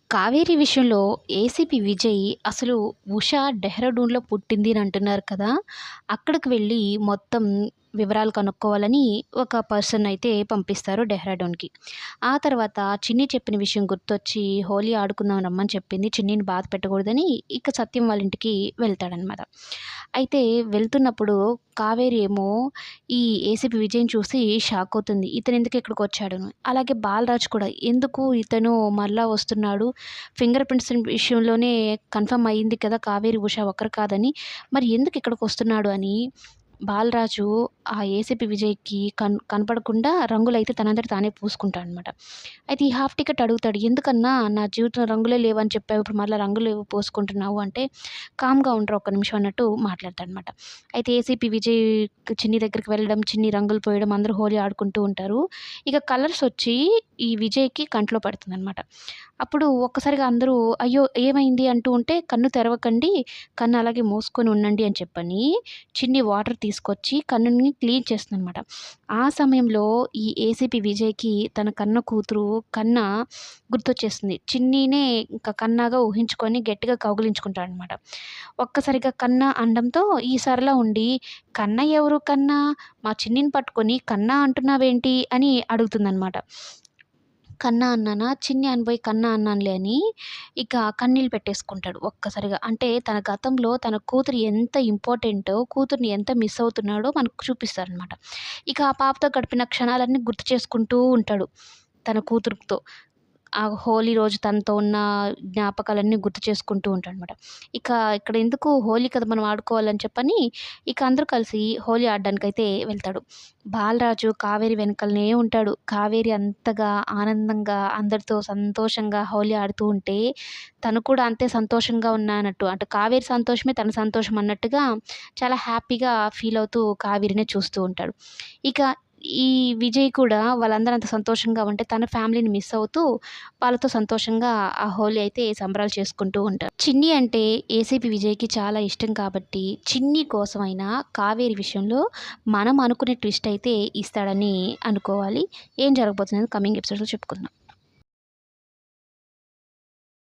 కావేరి విషయంలో ఏసీపీ విజయ్ అసలు ఉష డెహ్రాడూన్‌లో పుట్టింది అని అంటున్నారు కదా! అక్కడికి వెళ్ళి మొత్తం వివరాలు కనుక్కోవాలని ఒక పర్సన్ అయితే పంపిస్తారు డెహ్రాడూన్‌కి. ఆ తర్వాత చిన్ని చెప్పిన విషయం గుర్తొచ్చి హోలీ ఆడుకుందాం రమ్మని చెప్పింది. చిన్నిని బాధ పెట్టకూడదని ఇక సత్యం వాళ్ళ ఇంటికి వెళ్తాడనమాట. అయితే వెళ్తున్నప్పుడు కావేరి ఏమో ఈ ఏసీపీ విజయ్‌ని చూసి షాక్ అవుతుంది. ఇతనెందుకు ఇక్కడికొచ్చాడని. అలాగే బాలరాజ్ కూడా ఎందుకు ఇతను మళ్ళా వస్తున్నాడు, ఫింగర్ ప్రింట్స్ విషయంలోనే కన్ఫర్మ్ అయింది కదా కావేరి, ఉష ఒకరు కాదని. మరి ఎందుకు ఇక్కడికొస్తున్నాడు అని బాలరాజు ఆ ఏసీపీ విజయ్‌కి కనపడకుండా రంగులైతే తనంతట తానే పూసుకుంటాడనమాట. అయితే ఈ హాఫ్ టికెట్ అడుగుతాడు. "ఎందుకన్నా నా జీవితంలో రంగులే లేవని చెప్పావు. ఇప్పుడు మళ్ళా రంగులు పోసుకుంటున్నావు" అంటే, "కామ్‌గా ఉండరా ఒక్క నిమిషం" అన్నట్టు మాట్లాడతాడనమాట. అయితే ఏసీపీ విజయ్ చిన్ని దగ్గరికి వెళ్ళడం, చిన్ని రంగులు పోయడం, అందరూ హోలీ ఆడుకుంటూ ఉంటారు. ఇక కలర్స్ వచ్చి ఈ విజయ్‌కి కంట్లో పడుతుందనమాట. అప్పుడు ఒక్కసారిగా అందరూ "అయ్యో! ఏమైంది?" అంటూ ఉంటే, "కన్ను తెరవకండి. కన్ను అలాగే మూసుకొని ఉండండి" అని చెప్పని చిన్ని వాటర్ తీసుకొచ్చి కన్నుని క్లీన్ చేస్తుందనమాట. ఆ సమయంలో ఈ ఏసీపీ విజయ్‌కి తన కన్న కూతురు కన్న గుర్తొచ్చేస్తుంది. చిన్నీనే ఇంక కన్నాగా ఊహించుకొని గట్టిగా కౌగిలించుకుంటాడనమాట. ఒక్కసారిగా కన్న అనడంతో ఈ సరళ ఉండి, "కన్న ఎవరు కన్నా? మా చిన్నిని పట్టుకొని కన్నా అంటున్నావేంటి?" అని అడుగుతుందనమాట. కన్నా అన్నానా? చిన్ని అనబోయి కన్నా అన్నానులే అని ఇక కన్నీళ్ళు పెట్టేసుకుంటాడు ఒక్కసారిగా. అంటే తన గతంలో తన కూతురు ఎంత ఇంపార్టెంటో, కూతురిని ఎంత మిస్ అవుతున్నాడో మనకు చూపిస్తారనమాట. ఇక ఆ పాపతో గడిపిన క్షణాలన్నీ గుర్తు చేసుకుంటూ ఉంటాడు తన కూతురుతో. ఆ హోలీ రోజు తనతో ఉన్న జ్ఞాపకాలన్నీ గుర్తు చేసుకుంటూ ఉంటాడనమాట. ఇక ఇక్కడ ఎందుకు హోలీ కదా మనం ఆడుకోవాలని చెప్పని ఇక అందరూ కలిసి హోలీ ఆడడానికైతే వెళ్తాడు. బాలరాజు కావేరి వెనకాలనే ఉంటాడు. కావేరి అంతగా ఆనందంగా అందరితో సంతోషంగా హోలీ ఆడుతూ ఉంటే తను కూడా అంతే సంతోషంగా ఉన్నానట్టు అంటే కావేరి సంతోషమే తన సంతోషం అన్నట్టుగా చాలా హ్యాపీగా ఫీల్ అవుతూ కావేరినే చూస్తూ ఉంటాడు. ఇక ఈ విజయ్ కూడా వాళ్ళందరూ అంత సంతోషంగా ఉంటే తన ఫ్యామిలీని మిస్ అవుతూ వాళ్ళతో సంతోషంగా ఆ హోలీ అయితే సంబరాలు చేసుకుంటూ ఉంటారు. చిన్ని అంటే ఏసీపీ విజయ్‌కి చాలా ఇష్టం కాబట్టి చిన్ని కోసమైనా కావేరి విషయంలో మనం అనుకునే ట్విస్ట్ అయితే ఇస్తాడని అనుకోవాలి. ఏం జరగబోతుందని కమింగ్ ఎపిసోడ్స్‌లో చెప్పుకుందాం.